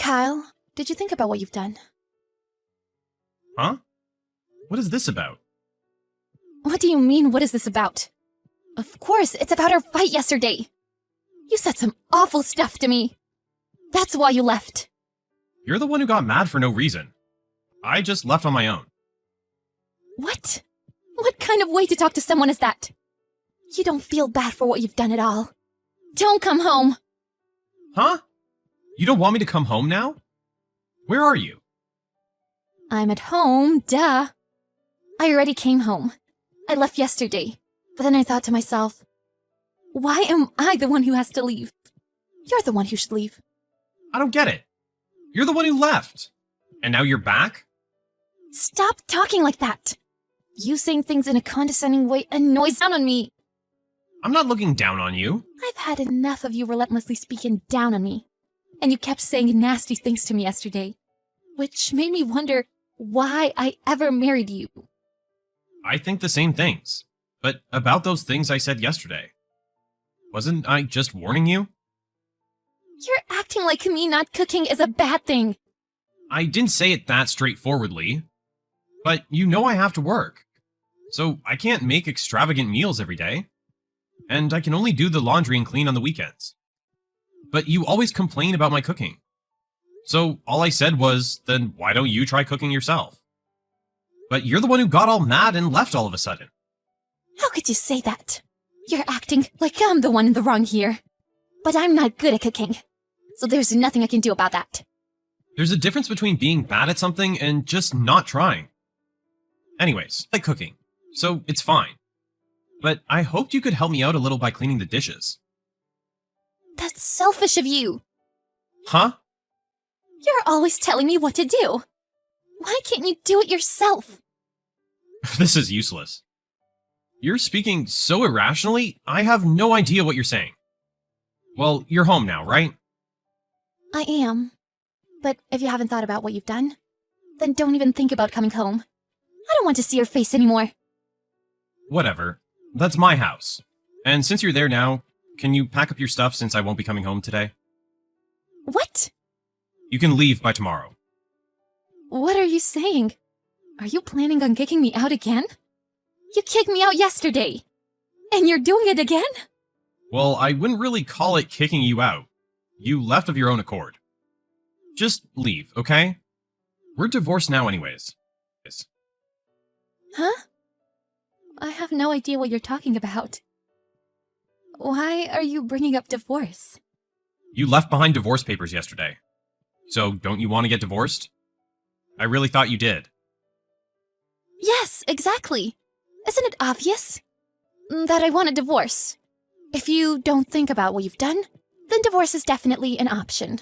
Kyle, did you think about what you've done? Huh? What is this about? What do you mean, what is this about? Of course, it's about our fight yesterday. You said some awful stuff to me. That's why you left. You're the one who got mad for no reason. I just left on my own. What? What kind of way to talk to someone is that? You don't feel bad for what you've done at all. Don't come home. Huh? You don't want me to come home now? Where are you? I'm at home, duh. I already came home. I left yesterday, but then I thought to myself, why am I the one who has to leave? You're the one who should leave. I don't get it. You're the one who left. And now you're back? Stop talking like that. You saying things in a condescending way annoys down on me. I'm not looking down on you. I've had enough of you relentlessly speaking down on me. And you kept saying nasty things to me yesterday, which made me wonder why I ever married you. I think the same things. But about those things I said yesterday. Wasn't I just warning you? You're acting like me not cooking is a bad thing. I didn't say it that straightforwardly. But you know I have to work. So I can't make extravagant meals every day. And I can only do the laundry and clean on the weekends. But you always complain about my cooking. So all I said was, then why don't you try cooking yourself? But you're the one who got all mad and left all of a sudden. How could you say that? You're acting like I'm the one in the wrong here. But I'm not good at cooking. So there's nothing I can do about that. There's a difference between being bad at something and just not trying. Anyways, I like cooking, so it's fine. But I hoped you could help me out a little by cleaning the dishes. That's selfish of you. Huh? You're always telling me what to do. Why can't you do it yourself? This is useless. You're speaking so irrationally, I have no idea what you're saying. Well, you're home now, right? I am. But if you haven't thought about what you've done, then don't even think about coming home. I don't want to see your face anymore. Whatever. That's my house. And since you're there now, can you pack up your stuff since I won't be coming home today? What? You can leave by tomorrow. What are you saying? Are you planning on kicking me out again? You kicked me out yesterday. And you're doing it again? Well, I wouldn't really call it kicking you out. You left of your own accord. Just leave, okay? We're divorced now anyways. Huh? I have no idea what you're talking about. Why are you bringing up divorce? You left behind divorce papers yesterday. So don't you want to get divorced? I really thought you did. Yes, exactly. Isn't it obvious? That I want a divorce. If you don't think about what you've done, then divorce is definitely an option.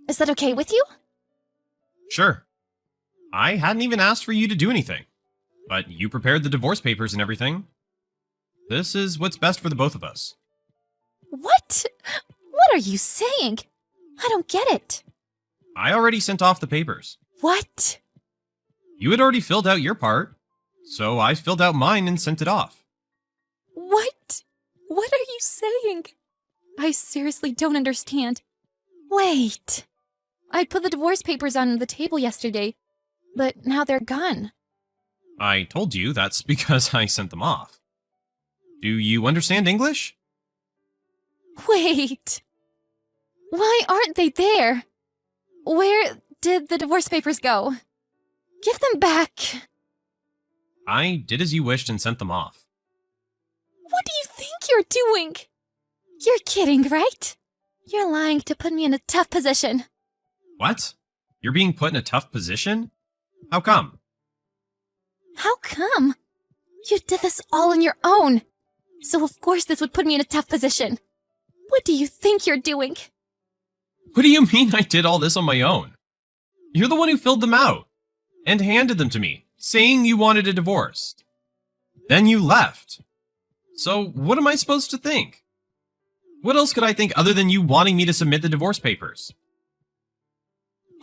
Is that okay with you? Sure. I hadn't even asked for you to do anything. But you prepared the divorce papers and everything. This is what's best for the both of us. What? What are you saying? I don't get it. I already sent off the papers. What? You had already filled out your part, so I filled out mine and sent it off. What? What are you saying? I seriously don't understand. Wait. I put the divorce papers on the table yesterday, but now they're gone. I told you that's because I sent them off. Do you understand English? Wait. Why aren't they there? Where did the divorce papers go? Give them back. I did as you wished and sent them off. What do you think you're doing? You're kidding, right? You're lying to put me in a tough position. What? You're being put in a tough position? How come? How come? You did this all on your own. So of course this would put me in a tough position. What do you think you're doing? What do you mean I did all this on my own? You're the one who filled them out and handed them to me, saying you wanted a divorce. Then you left. So what am I supposed to think? What else could I think other than you wanting me to submit the divorce papers?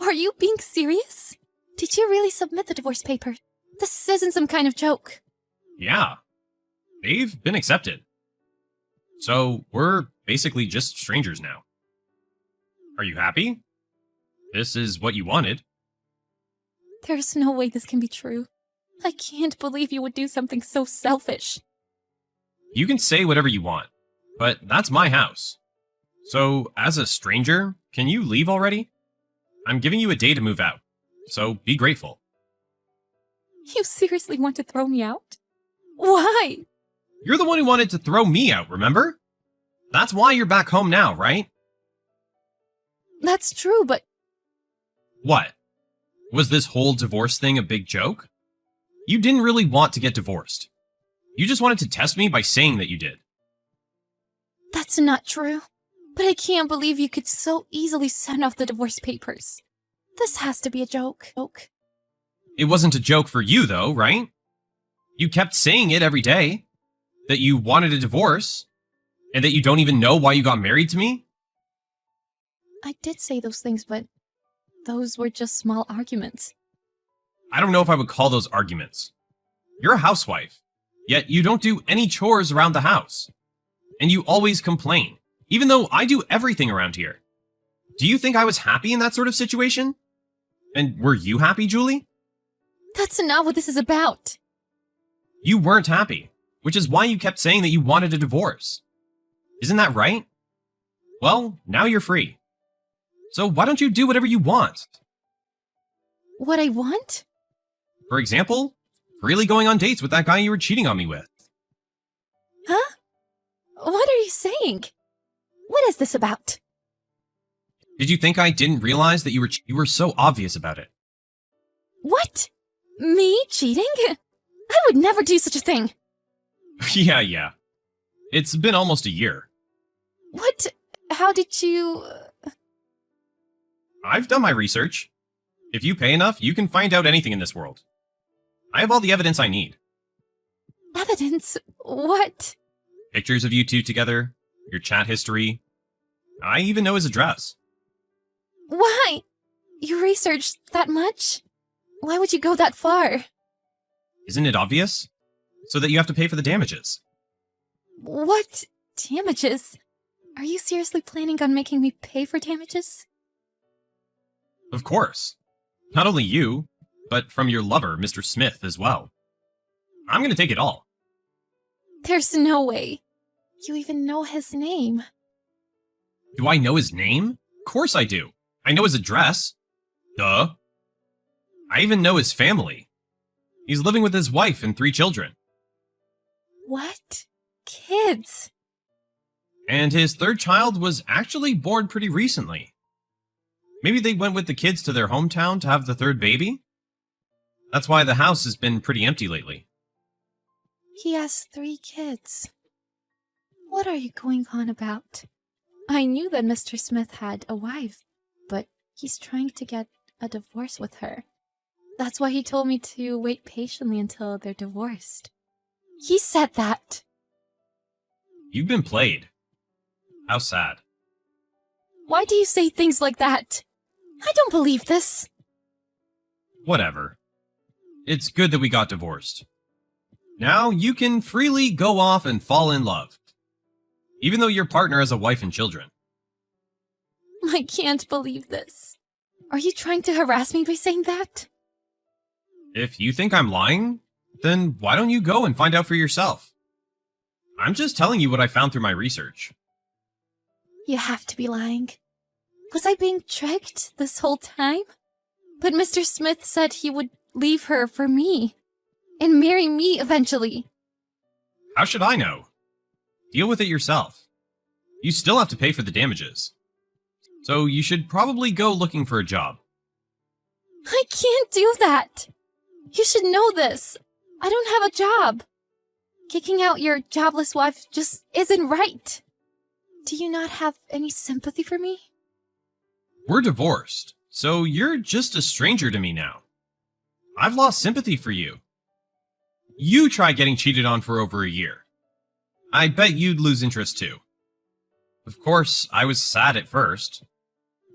Are you being serious? Did you really submit the divorce papers? This isn't some kind of joke. Yeah. They've been accepted. So we're basically just strangers now. Are you happy? This is what you wanted. There's no way this can be true. I can't believe you would do something so selfish. You can say whatever you want, but that's my house. So, as a stranger, can you leave already? I'm giving you a day to move out, so be grateful. You seriously want to throw me out? Why? You're the one who wanted to throw me out, remember? That's why you're back home now, right? That's true, but What? Was this whole divorce thing a big joke? You didn't really want to get divorced. You just wanted to test me by saying that you did. that's not true. But I can't believe you could so easily send off the divorce papers. This has to be a joke. It wasn't a joke for you, though, right? You kept saying it every day. That you wanted a divorce. And that you don't even know why you got married to me. I did say those things, but those were just small arguments. I don't know if I would call those arguments. You're a housewife, yet you don't do any chores around the house. And you always complain, even though I do everything around here. Do you think I was happy in that sort of situation? And were you happy, Julie? That's not what this is about. You weren't happy, which is why you kept saying that you wanted a divorce. Isn't that right? Well, now you're free. So why don't you do whatever you want? What I want? For example, freely going on dates with that guy you were cheating on me with. Huh? What are you saying? What is this about? Did you think I didn't realize that you were so obvious about it? What? Me cheating? I would never do such a thing. Yeah. It's been almost a year. What? How did you... I've done my research. If you pay enough, you can find out anything in this world. I have all the evidence I need. Evidence? What? Pictures of you two together, your chat history. I even know his address. Why? You researched that much? Why would you go that far? Isn't it obvious? So that you have to pay for the damages. What? Damages? Are you seriously planning on making me pay for damages? Of course. Not only you, but from your lover, Mr. Smith, as well. I'm gonna take it all. There's no way. You even know his name. Do I know his name? Of course I do. I know his address. Duh. I even know his family. He's living with his wife and 3 children. What? Kids? And his 3rd child was actually born pretty recently. Maybe they went with the kids to their hometown to have the 3rd baby? That's why the house has been pretty empty lately. He has 3 kids. What are you going on about? I knew that Mr. Smith had a wife, but he's trying to get a divorce with her. That's why he told me to wait patiently until they're divorced. He said that. You've been played. How sad. Why do you say things like that? I don't believe this. Whatever. It's good that we got divorced. Now you can freely go off and fall in love. Even though your partner has a wife and children. I can't believe this. Are you trying to harass me by saying that? If you think I'm lying, then why don't you go and find out for yourself? I'm just telling you what I found through my research. You have to be lying. Was I being tricked this whole time? But Mr. Smith said he would leave her for me. And marry me eventually. How should I know? Deal with it yourself. You still have to pay for the damages. So you should probably go looking for a job. I can't do that. You should know this. I don't have a job. Kicking out your jobless wife just isn't right. Do you not have any sympathy for me? We're divorced, so you're just a stranger to me now. I've lost sympathy for you. You try getting cheated on for over a year. I bet you'd lose interest too. Of course, I was sad at first.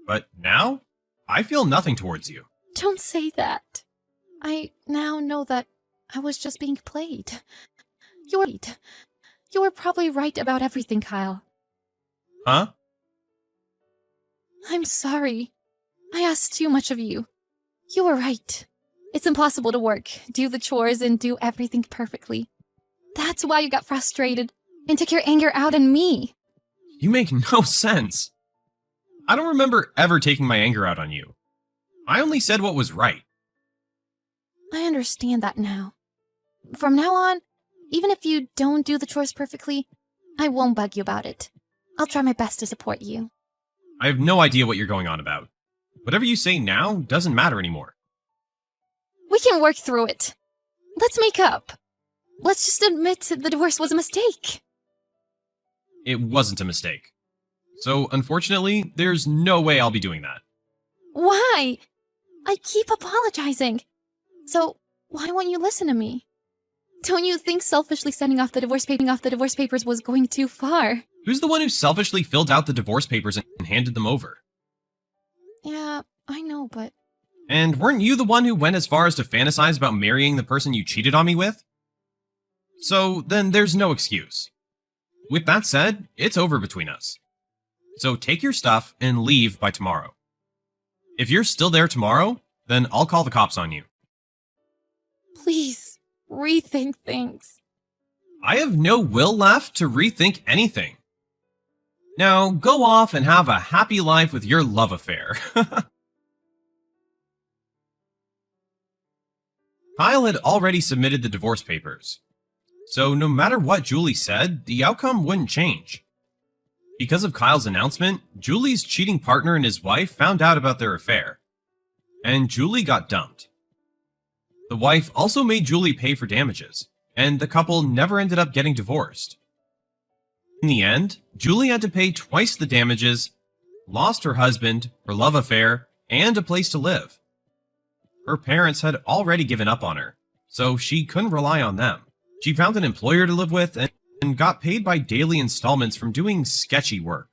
But now, I feel nothing towards you. Don't say that. I now know that I was just being played. You were probably right about everything, Kyle. Huh? I'm sorry. I asked too much of you. You were right. It's impossible to work, do the chores, and do everything perfectly. That's why you got frustrated and took your anger out on me. You make no sense. I don't remember ever taking my anger out on you. I only said what was right. I understand that now. From now on, even if you don't do the chores perfectly, I won't bug you about it. I'll try my best to support you. I have no idea what you're going on about. Whatever you say now doesn't matter anymore. We can work through it. Let's make up. Let's just admit the divorce was a mistake. It wasn't a mistake. So, unfortunately, there's no way I'll be doing that. Why? I keep apologizing. So, why won't you listen to me? Don't you think selfishly sending off the divorce papers was going too far? Who's the one who selfishly filled out the divorce papers and handed them over? Yeah, I know, but... And weren't you the one who went as far as to fantasize about marrying the person you cheated on me with? So, then there's no excuse. With that said, it's over between us. So take your stuff and leave by tomorrow. If you're still there tomorrow, then I'll call the cops on you. Please, rethink things. I have no will left to rethink anything. Now, go off and have a happy life with your love affair. Kyle had already submitted the divorce papers. So no matter what Julie said, the outcome wouldn't change. Because of Kyle's announcement, Julie's cheating partner and his wife found out about their affair. And Julie got dumped. The wife also made Julie pay for damages, and the couple never ended up getting divorced. In the end, Julie had to pay twice the damages, lost her husband, her love affair, and a place to live. Her parents had already given up on her, so she couldn't rely on them. She found an employer to live with and got paid by daily installments from doing sketchy work.